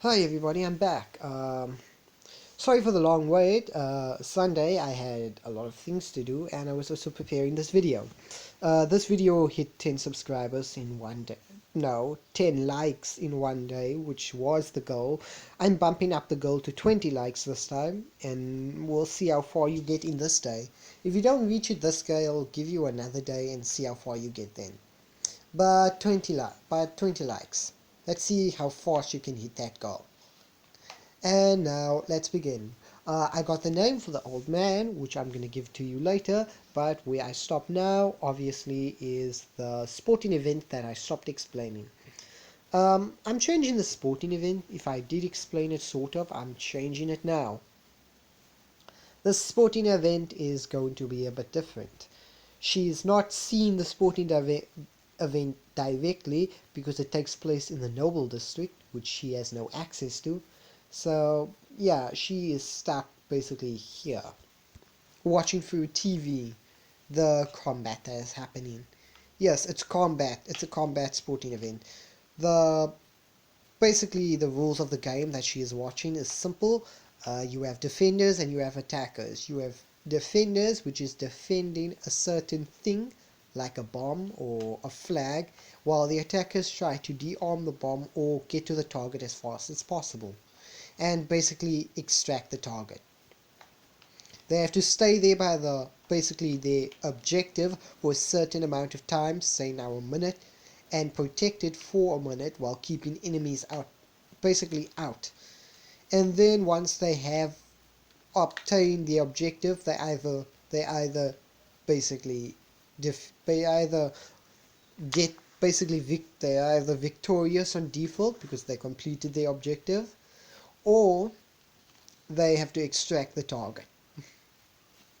Hi everybody, I'm back. Sorry for the long wait. Sunday I had a lot of things to do and I was also preparing this video. This video hit 10 subscribers in one day. No, 10 likes in one day, which was the goal. I'm bumping up the goal to 20 likes this time, and we'll see how far you get in this day. If you don't reach it this day, I'll give you another day and see how far you get then. But 20 likes. Let's see how fast you can hit that goal. And now let's begin. I got the name for the old man, which I'm going to give to you later, but where I stop now, obviously, is the sporting event that I stopped explaining. I'm changing the sporting event. If I did explain it sort of, I'm changing it now. The sporting event is going to be a bit different. She's not seen the sporting event directly because it takes place in the Noble District, which she has no access to. So, yeah, she is stuck basically here, watching through TV the combat that is happening. Yes, it's combat. It's a combat sporting event. The Basically, the rules of the game that she is watching is simple. You have defenders and you have attackers. You have defenders, which is defending a certain thing, like a bomb or a flag, while the attackers try to de-arm the bomb or get to the target as fast as possible, and basically extract the target. They have to stay there by basically their objective for a certain amount of time, say now a minute, and protect it for a minute while keeping enemies out, basically out. And then once they have obtained the objective, they either basically they either get basically they are either victorious on default because they completed their objective, or they have to extract the target.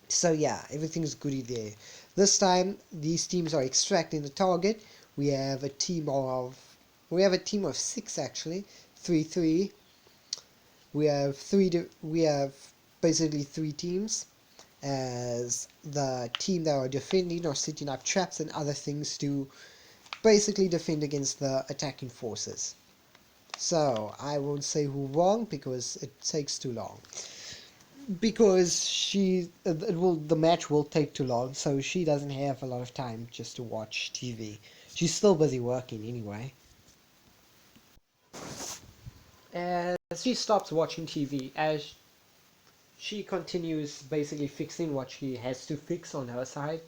So yeah, everything's goody there. This time these teams are extracting the target. We have a team of six actually, 3-3. We have basically three teams, as the team that are defending are setting up traps and other things to basically defend against the attacking forces. So I won't say who won because it takes too long. Because the match will take too long, so she doesn't have a lot of time just to watch TV. She's still busy working anyway. As she stops watching TV, as she continues basically fixing what she has to fix on her side,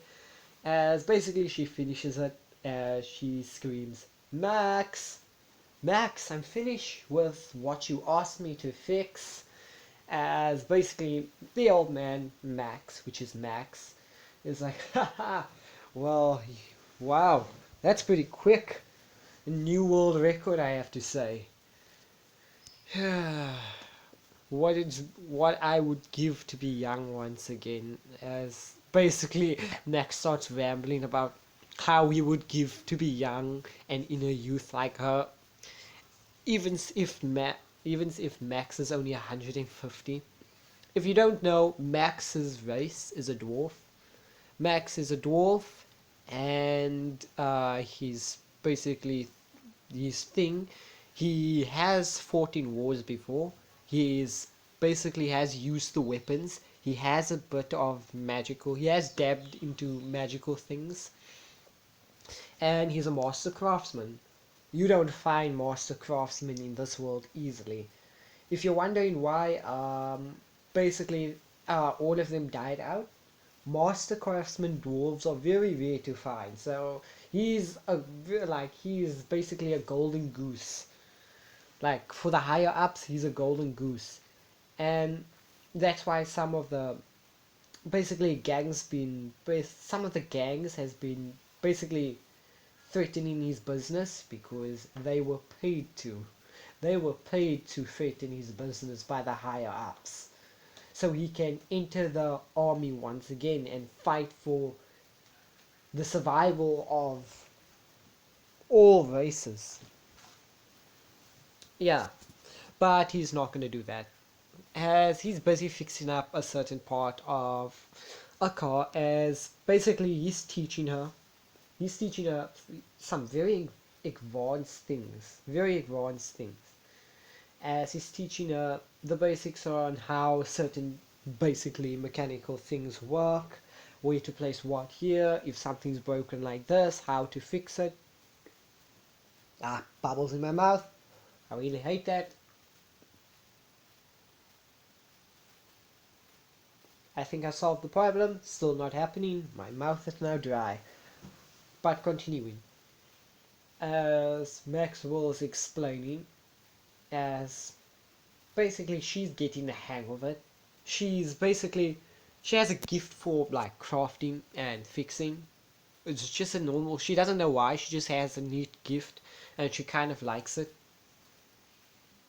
as basically she finishes it, as she screams, Max! Max, I'm finished with what you asked me to fix. As basically the old man, Max, which is Max, is like, haha, well, wow, that's pretty quick. A new world record, I have to say. What I would give to be young once again, as basically Max starts rambling about how he would give to be young and in a youth like her, even if Max is only 150. If you don't know, Max's race is a dwarf. Max is a dwarf, and he's basically his thing. He has fought in wars before. He's basically has used the weapons. He has a bit of magical. He has dabbed into magical things, and he's a master craftsman. You don't find master craftsmen in this world easily. If you're wondering why, basically all of them died out, master craftsman dwarves are very rare to find. So he's basically a golden goose. Like for the higher ups, he's a golden goose, and that's why some of the gangs has been basically threatening his business because they were paid to threaten his business by the higher ups, so he can enter the army once again and fight for the survival of all races. Yeah, but he's not going to do that, as he's busy fixing up a certain part of a car, as basically he's teaching her some very advanced things, as he's teaching her the basics on how certain basically mechanical things work, where to place what here, if something's broken like this, how to fix it. Ah, bubbles in my mouth. I really hate that. I think I solved the problem. Still not happening. My mouth is now dry. But continuing. As Maxwell is explaining, as basically she's getting the hang of it. She has a gift for like crafting and fixing. It's just a normal, she doesn't know why, she just has a neat gift and she kind of likes it.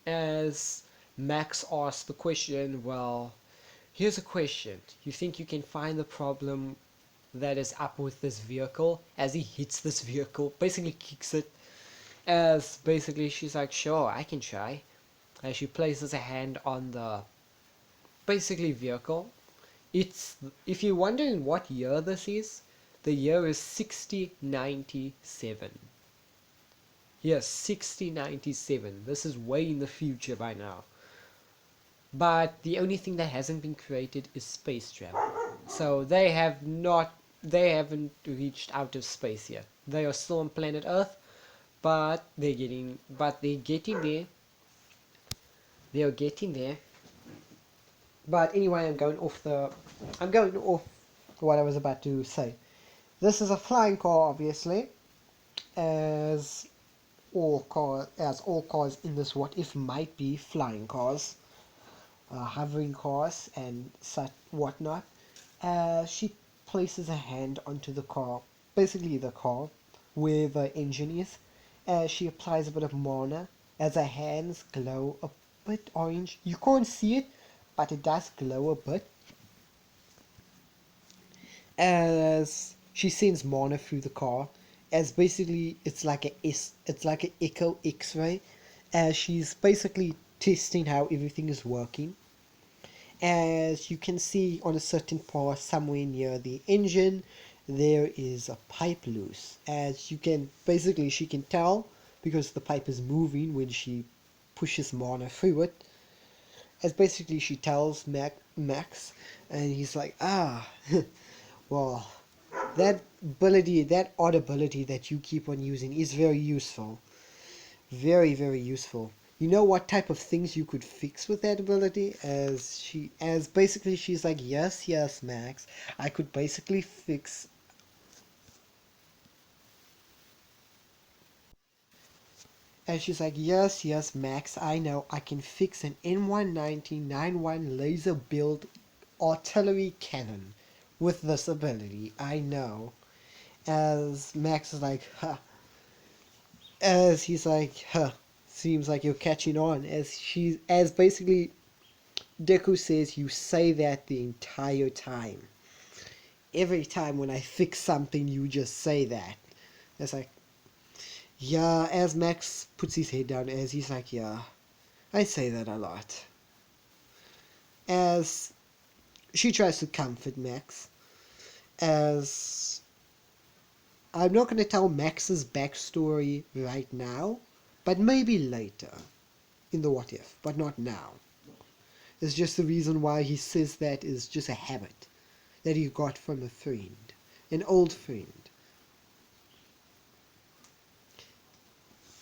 As Max asks the question, well, here's a question. You think you can find the problem that is up with this vehicle? As he hits this vehicle, basically kicks it. As basically she's like, sure, I can try. As she places a hand on the basically vehicle. It's, if you're wondering what year this is, the year is 6097. Yes, 6097. This is way in the future by now. But the only thing that hasn't been created is space travel. So they haven't reached out of space yet. They are still on planet Earth, but they're getting there. They are getting there. But anyway, I'm going off what I was about to say. This is a flying car, obviously, as all cars in this what if might be flying cars, hovering cars, and such whatnot. She places a hand onto the car, basically the car, where the engine is. She applies a bit of mana as her hands glow a bit orange. You can't see it, but it does glow a bit. As she sends mana through the car, as basically it's like a echo X-ray, as she's basically testing how everything is working. As you can see on a certain part somewhere near the engine, there is a pipe loose. As you can basically she can tell because the pipe is moving when she pushes mana through it. As basically she tells Max, and he's like, ah, well, that odd ability that you keep on using is very useful. Very, very useful. You know what type of things you could fix with that ability? As basically she's like, yes, yes, Max, I could basically fix. And she's like, yes, yes, Max, I know I can fix an N19091 laser build artillery cannon with this ability. I know. As Max is like, huh. As he's like, huh. Seems like you're catching on. As basically Deku says, you say that the entire time. Every time when I fix something, you just say that. It's like, yeah, as Max puts his head down, as he's like, yeah, I say that a lot. As she tries to comfort Max, as I'm not going to tell Max's backstory right now, but maybe later in the what if, but not now. It's just the reason why he says that is just a habit that he got from a friend, an old friend.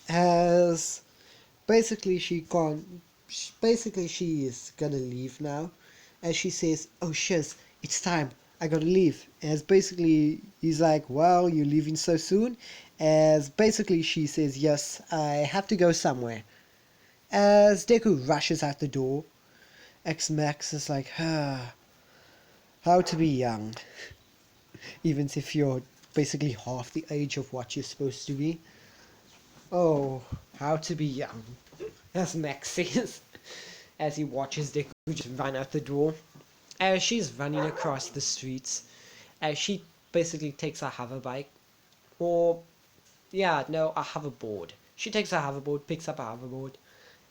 As basically she is gonna leave now, as she says, oh shiz, it's time, I gotta leave. As basically he's like, well, you're leaving so soon? As basically she says, yes, I have to go somewhere. As Deku rushes out the door, X Max is like, ah, how to be young, even if you're basically half the age of what you're supposed to be. Oh, how to be young, as Max says, as he watches Deku just run out the door. As she's running across the streets, as she basically takes a hoverbike, or, yeah, no, a hoverboard. She takes a hoverboard, picks up a hoverboard,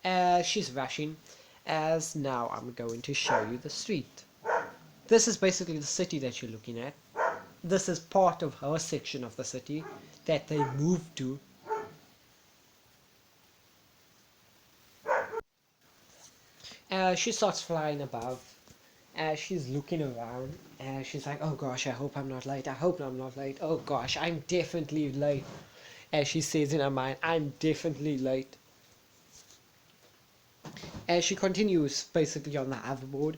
as she's rushing, as now I'm going to show you the street. This is basically the city that you're looking at. This is part of her section of the city that they moved to. She starts flying above. She's looking around. She's like, oh gosh, I hope I'm not late. I hope I'm not late. Oh gosh, I'm definitely late. As she says in her mind, I'm definitely late. As she continues basically on the hoverboard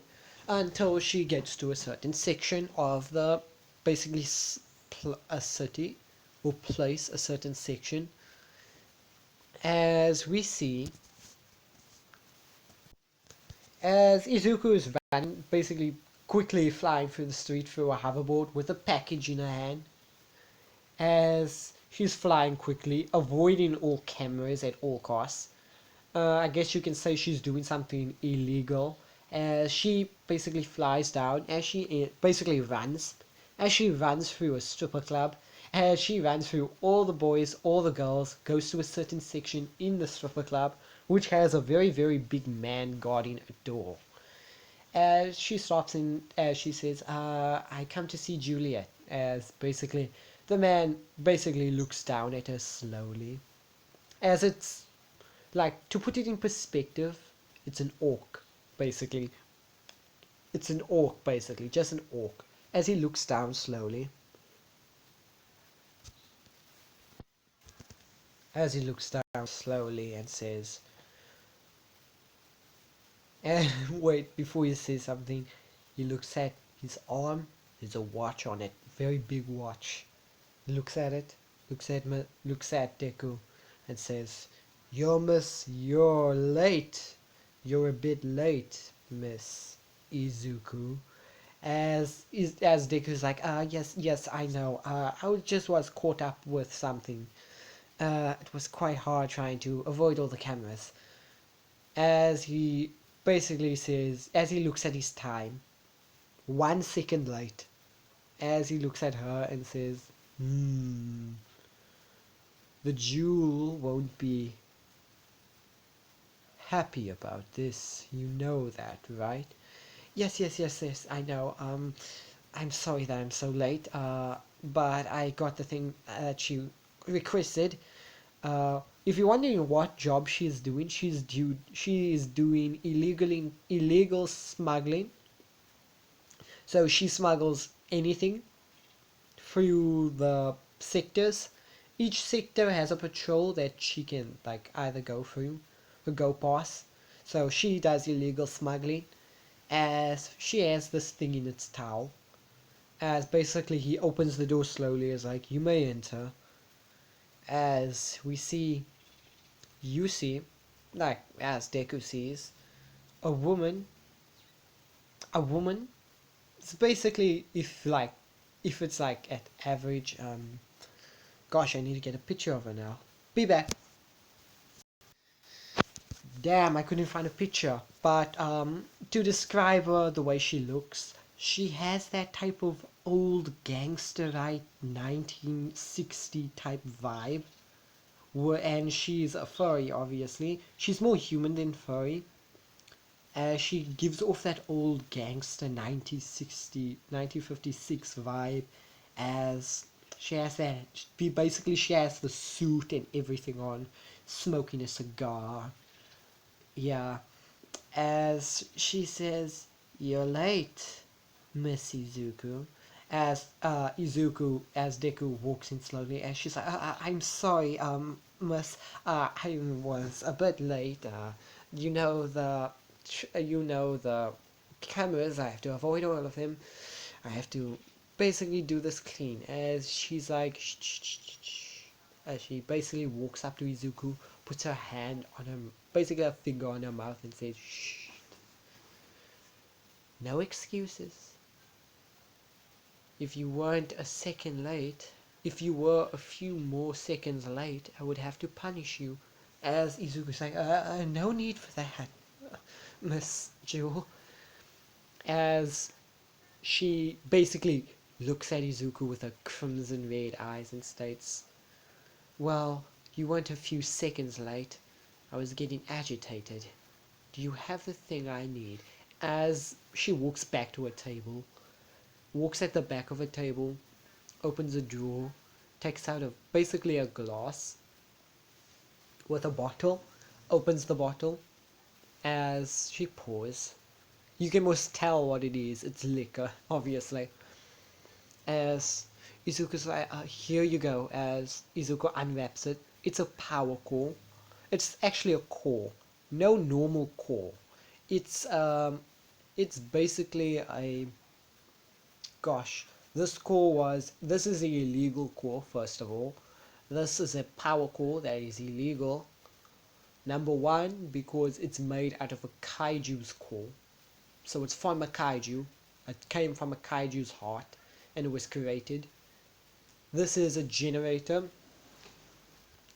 until she gets to a certain section of the basically a city or place, a certain section. As we see, as Izuku is running, basically quickly flying through the street through a hoverboard with a package in her hand, as she's flying quickly, avoiding all cameras at all costs. I guess you can say she's doing something illegal. As she basically flies down, as she basically runs, as she runs through a stripper club, as she runs through all the boys, all the girls, goes to a certain section in the stripper club, which has a very, very big man guarding a door. As she stops in, as she says, I come to see Juliet. As basically, the man basically looks down at her slowly. As it's like, to put it in perspective, it's an orc, basically. It's an orc, basically, just an orc. As he looks down slowly. As he looks down slowly and says, and wait, before he says something, he looks at his arm. There's a watch on it, very big watch. He looks at it, looks at Deku, and says, you're late. You're a bit late, Miss Izuku. As Deku's like, yes, I know. Just was caught up with something. It was quite hard trying to avoid all the cameras. As he basically says, as he looks at his time, 1 second late. As he looks at her and says, the jewel won't be happy about this. You know that, right? Yes, I know. I'm sorry that I'm so late. But I got the thing that you requested. If you're wondering what job she is doing illegal smuggling. So she smuggles anything through the sectors. Each sector has a patrol that she can like either go through or go past. So she does illegal smuggling as she has this thing in its towel. As basically he opens the door slowly as like, you may enter. As we see, you see, like as Deku sees, a woman, a woman. It's basically if it's like at average. Gosh, I need to get a picture of her now. Be back. Damn, I couldn't find a picture. But to describe her the way she looks, she has that type of old gangsterite 1960 type vibe. And she's a furry, obviously. She's more human than furry. She gives off that old gangster 1956 vibe. As she has that, basically she has the suit and everything on, smoking a cigar. Yeah, as she says, you're late, Miss Izuku. As Deku walks in slowly, and she's like, I'm sorry, Miss, I was a bit late. You know the cameras. I have to avoid all of them. I have to basically do this clean. As she's like, shh, shh, shh, shh, shh. As she basically walks up to Izuku, puts her hand on her, basically a finger on her mouth, and says, shh. No excuses. If you weren't a second late, if you were a few more seconds late, I would have to punish you. As Izuku's like, no need for that, Miss Jewel. As she basically looks at Izuku with her crimson red eyes and states, well, you weren't a few seconds late. I was getting agitated. Do you have the thing I need? As she walks back to her table, walks at the back of a table, opens a drawer, takes out basically a glass with a bottle, opens the bottle, as she pours. You can most tell what it is. It's liquor, obviously. As Izuku's like, here you go. As Izuku unwraps it, it's a power core. It's actually a core, no normal core. It's basically a gosh. This is an illegal core. First of all, this is a power core that is illegal. Number one, because it's made out of a kaiju's core. So it's from a kaiju. It came from a kaiju's heart and it was created. This is a generator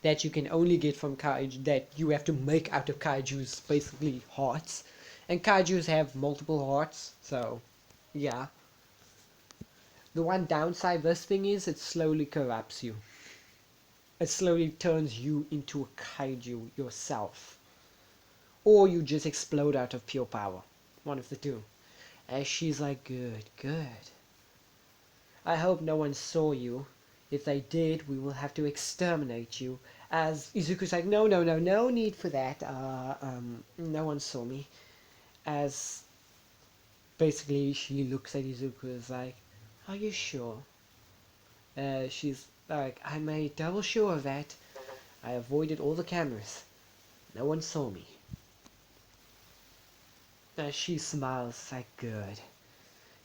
that you can only get from kaiju, that you have to make out of kaiju's basically hearts. And kaijus have multiple hearts, so yeah. The one downside of this thing is it slowly corrupts you. It slowly turns you into a kaiju yourself. Or you just explode out of pure power. One of the two. And she's like, good, good. I hope no one saw you. If they did, we will have to exterminate you. As Izuku's like, no, no, no, no need for that. No one saw me. As basically she looks at Izuku as like, are you sure? She's like, I made double sure of that. I avoided all the cameras. No one saw me. She smiles like, good.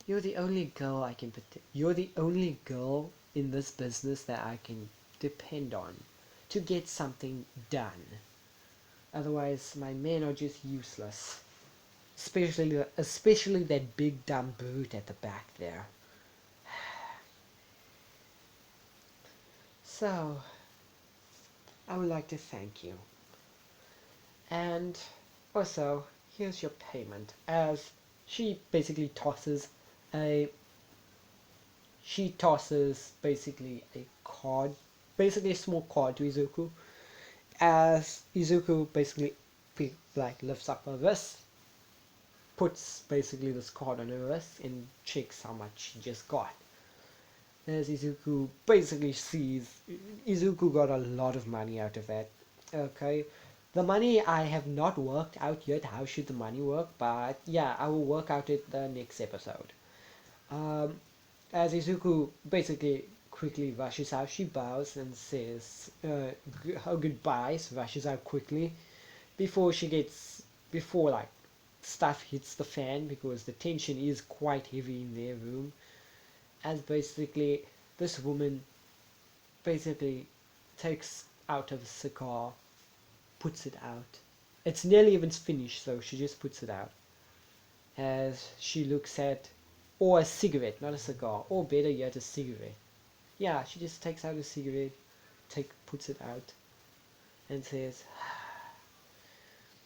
You're the only girl I can. You're the only girl in this business that I can depend on to get something done. Otherwise, my men are just useless. Especially that big dumb brute at the back there. So, I would like to thank you. And also, here's your payment. As she basically tosses a she tosses basically a card, basically a small card to Izuku, as Izuku basically like lifts up her wrist, puts basically this card on her wrist and checks how much she just got. As Izuku basically sees, Izuku got a lot of money out of that. Okay, the money I have not worked out yet. How should the money work? But yeah, I will work out it the next episode. Um, as Izuku basically quickly rushes out, she bows and says her goodbyes, rushes out quickly before she gets, before like stuff hits the fan because the tension is quite heavy in their room. As basically this woman basically takes out a cigar, puts it out. It's nearly even finished, so she just puts it out. As she looks at, or a cigarette, not a cigar, or better yet, a cigarette. Yeah, she just takes out a cigarette, puts it out, and says,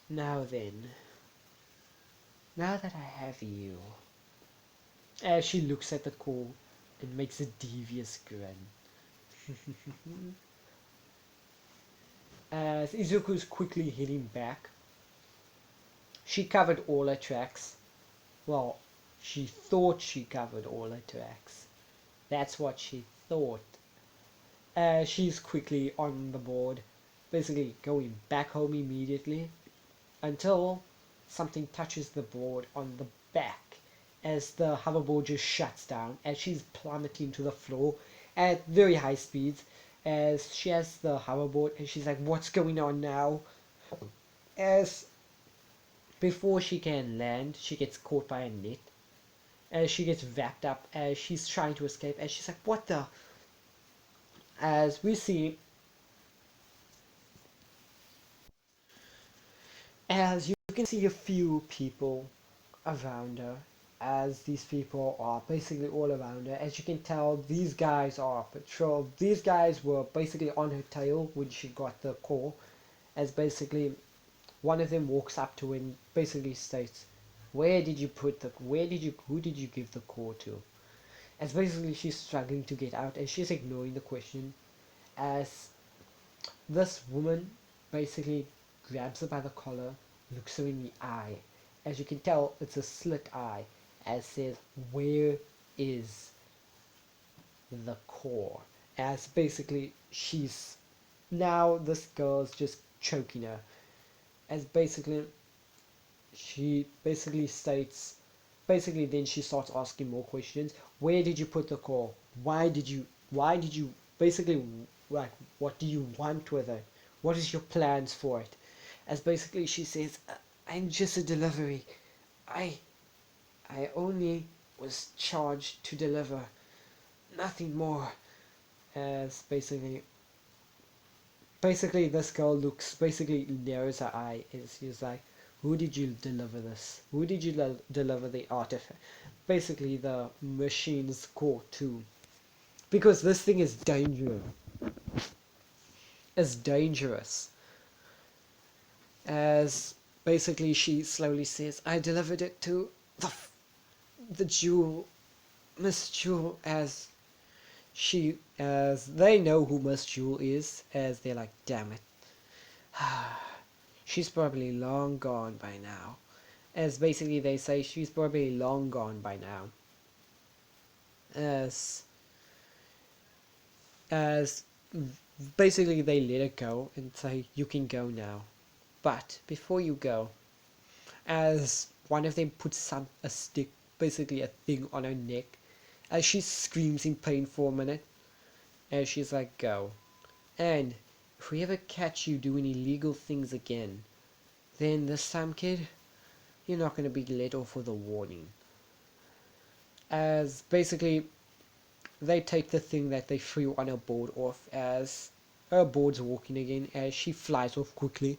now then, now that I have you. As she looks at the core and makes a devious grin. As Izuku's quickly heading back, she covered all her tracks. Well, she thought she covered all her tracks. That's what she thought. She's quickly on the board, basically going back home immediately until something touches the board on the back as the hoverboard just shuts down as she's plummeting to the floor at very high speeds as she has the hoverboard and she's like, what's going on now? As before she can land, she gets caught by a net as she gets wrapped up as she's trying to escape and she's like, what the? As we see, as you can see a few people around her, as these people are basically all around her. As you can tell, these guys are patrol. These guys were basically on her tail when she got the call. As basically one of them walks up to her and basically states, where did you put the, who did you give the call to? As basically she's struggling to get out and she's ignoring the question as this woman basically grabs her by the collar, looks her in the eye. As you can tell, it's a slit eye, as says, where is the core? As basically she's, now this girl's just choking her. As basically she basically states, basically then she starts asking more questions. Where did you put the car? Why did you basically, like, what do you want with it? What is your plans for it? As basically she says, I'm just a delivery. I I only was charged to deliver, nothing more. As basically this girl looks, basically narrows her eye and she's like, who did you deliver this? Who did you deliver the artifact? Basically the machine's core to. Because this thing is dangerous. It's dangerous. As basically she slowly says, I delivered it to the jewel, Miss Jewel, as they know who Miss Jewel is, as they're like, damn it. She's probably long gone by now. As basically they say, she's probably long gone by now. As as basically they let her go and say, you can go now. But before you go, as one of them puts a stick, basically a thing on her neck, as she screams in pain for a minute, as she's like, go. And if we ever catch you doing illegal things again, then this time, kid, you're not going to be let off with a warning. As basically they take the thing that they threw on her board off, as her board's walking again, as she flies off quickly.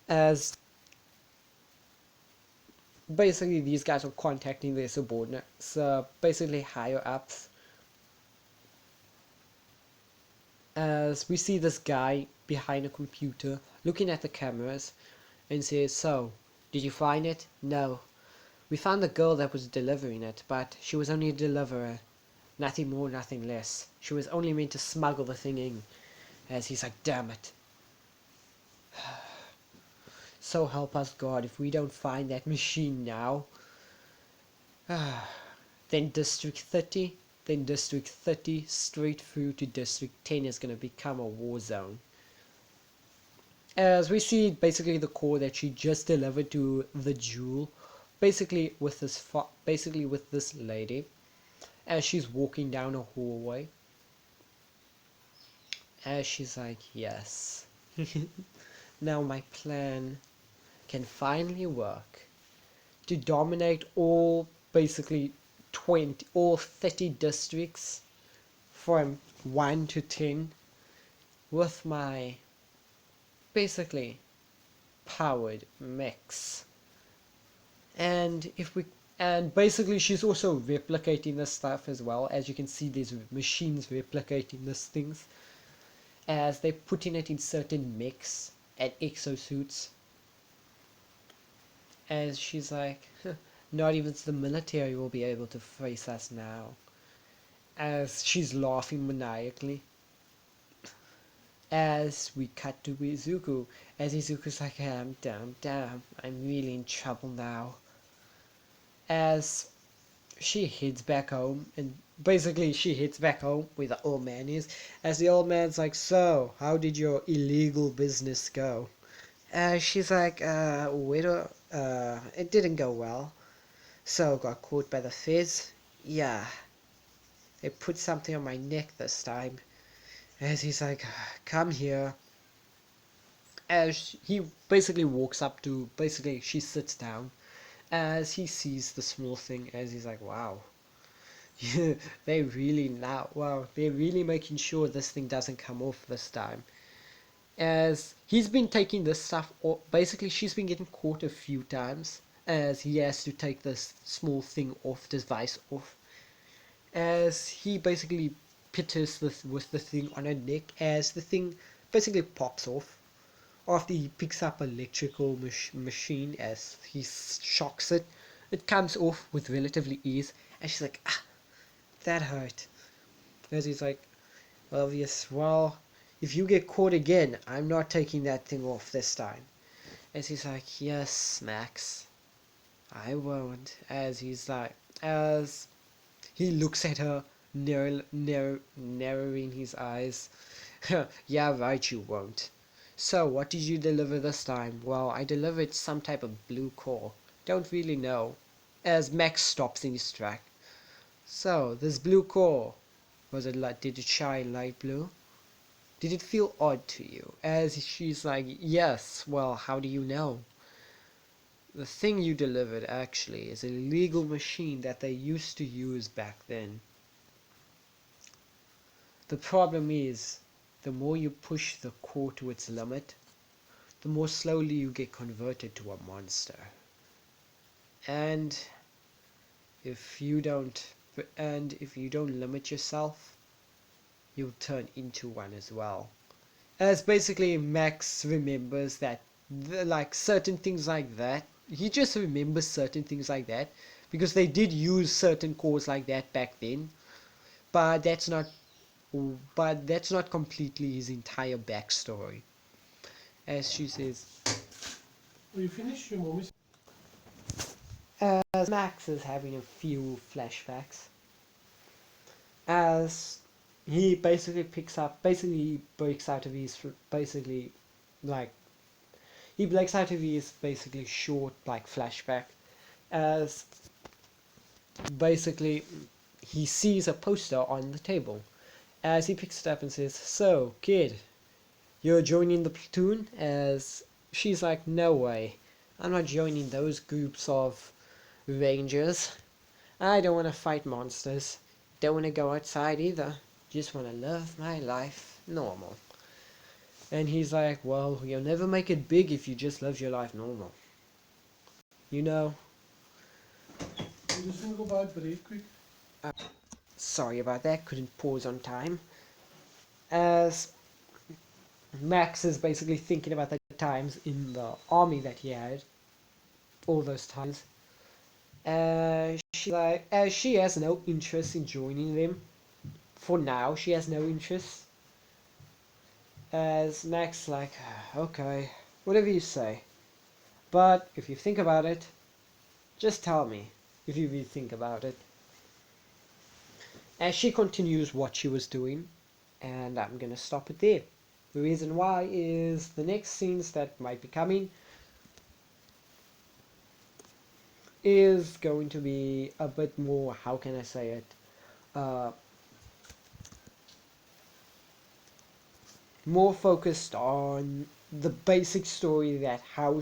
As basically these guys are contacting their subordinates, basically higher ups. As we see this guy behind a computer looking at the cameras and says, so, did you find it? No. We found the girl that was delivering it, but she was only a deliverer. Nothing more, nothing less. She was only meant to smuggle the thing in. As he's like, damn it. So help us God, if we don't find that machine now. Then District 30, then District 30, straight through to District 10 is going to become a war zone. As we see basically the core that she just delivered to the jewel, basically with this lady, as she's walking down a hallway, as she's like, yes, now my plan can finally work to dominate basically all 30 districts from 1 to 10 with my basically powered mix. And basically she's also replicating this stuff as well. As you can see, there's machines replicating these things, as they're putting it in certain mechs and exosuits. As she's like, not even the military will be able to face us now. As she's laughing maniacally. As we cut to Izuku, as Izuku's like, damn, I'm really in trouble now. As she heads back home, and basically she heads back home where the old man is, as the old man's like, so, how did your illegal business go? She's like, it didn't go well. So, got caught by the feds? Yeah. They put something on my neck this time. As he's like, come here. As he basically walks up to, basically she sits down. As he sees the small thing, as he's like, wow. They're really making sure this thing doesn't come off this time. As he's been taking this stuff, or basically she's been getting caught a few times, as he has to take this small thing off, device off. As he basically pitters with the thing on her neck, as the thing basically pops off after he picks up an electrical machine. As he shocks it, it comes off with relatively ease, and she's like, that hurt. As he's like, well, if you get caught again, I'm not taking that thing off this time. As he's like, yes, Max, I won't. As he's like, as he looks at her, narrowing his eyes. Yeah, right, you won't. So, what did you deliver this time? Well, I delivered some type of blue core. Don't really know. As Max stops in his track. So, this blue core, did it shine light blue? Did it feel odd to you? As she's like, yes, well, how do you know? The thing you delivered actually is a legal machine that they used to use back then. The problem is, the more you push the core to its limit, the more slowly you get converted to a monster. And if you don't limit yourself, you'll turn into one as well. As basically Max remembers that like certain things like that, he just remembers certain things like that because they did use certain cores like that back then, but that's not completely his entire backstory. As she says, Will you finish your movies? as Max is having a few flashbacks, as he basically breaks out of his like he breaks out of his basically short like flashback, as basically he sees a poster on the table. As he picks it up and says, "So, kid, you're joining the platoon?" As she's like, "No way. I'm not joining those groups of rangers. I don't want to fight monsters. Don't want to go outside either. Just want to live my life normal." And he's like, "Well, you'll never make it big if you just live your life normal. You know, I'm just gonna go buy a break quick. sorry about that, couldn't pause on time." As Max is basically thinking about the times in the army that he had, all those times. She has no interest in joining them. For now, she has no interest. As Max like, okay, whatever you say. But if you think about it, just tell me if you really think about it. As she continues what she was doing, and I'm gonna stop it there. The reason why is the next scenes that might be coming is going to be a bit more, how can I say it, uh, more focused on the basic story that how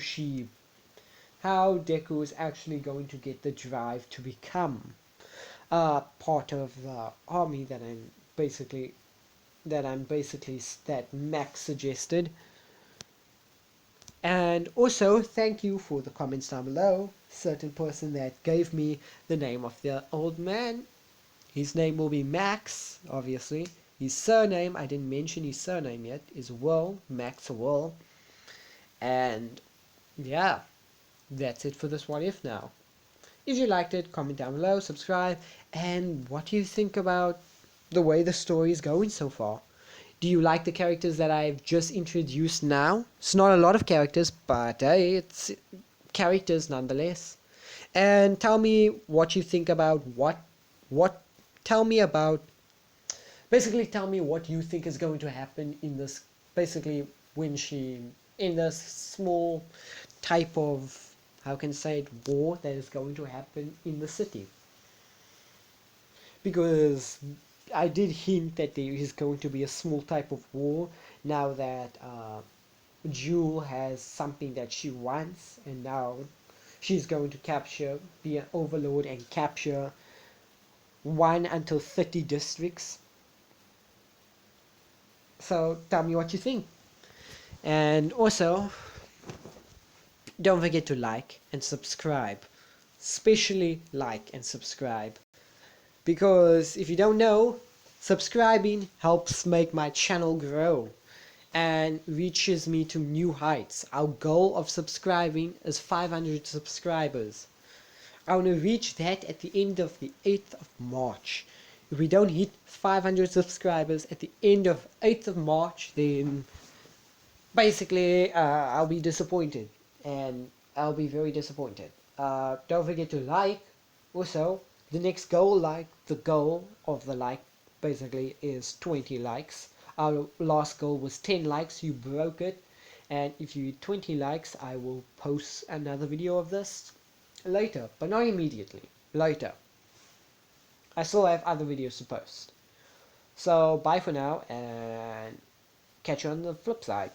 Deku is actually going to get the drive to become part of the army that Max suggested. And also, thank you for the comments down below. Certain person that gave me the name of the old man. His name will be Max, obviously. His surname, I didn't mention his surname yet, is Will, Max Will. And yeah, that's it for this What If now. If you liked it, comment down below, subscribe, and what do you think about the way the story is going so far? Do you like the characters that I've just introduced now? It's not a lot of characters, but hey, it's characters nonetheless. And tell me what you think about what tell me about basically tell me what you think is going to happen in this basically when she in this small type of how can I say it war that is going to happen in the city, because I did hint that there is going to be a small type of war now that Jewel has something that she wants, and now she's going to be an overlord and capture 1 until 30 districts. So tell me what you think. And also, don't forget to like and subscribe. Especially like and subscribe. Because if you don't know, subscribing helps make my channel grow and reaches me to new heights. Our goal of subscribing is 500 subscribers. I want to reach that at the end of the 8th of March. If we don't hit 500 subscribers at the end of 8th of March, then basically I'll be disappointed, and I'll be very disappointed. Don't forget to like. Also, the next goal, the goal of the like basically is 20 likes. Our last goal was 10 likes. You broke it. And if you hit 20 likes, I will post another video of this later, but not immediately, later. I still have other videos to post. So bye for now, and catch you on the flip side.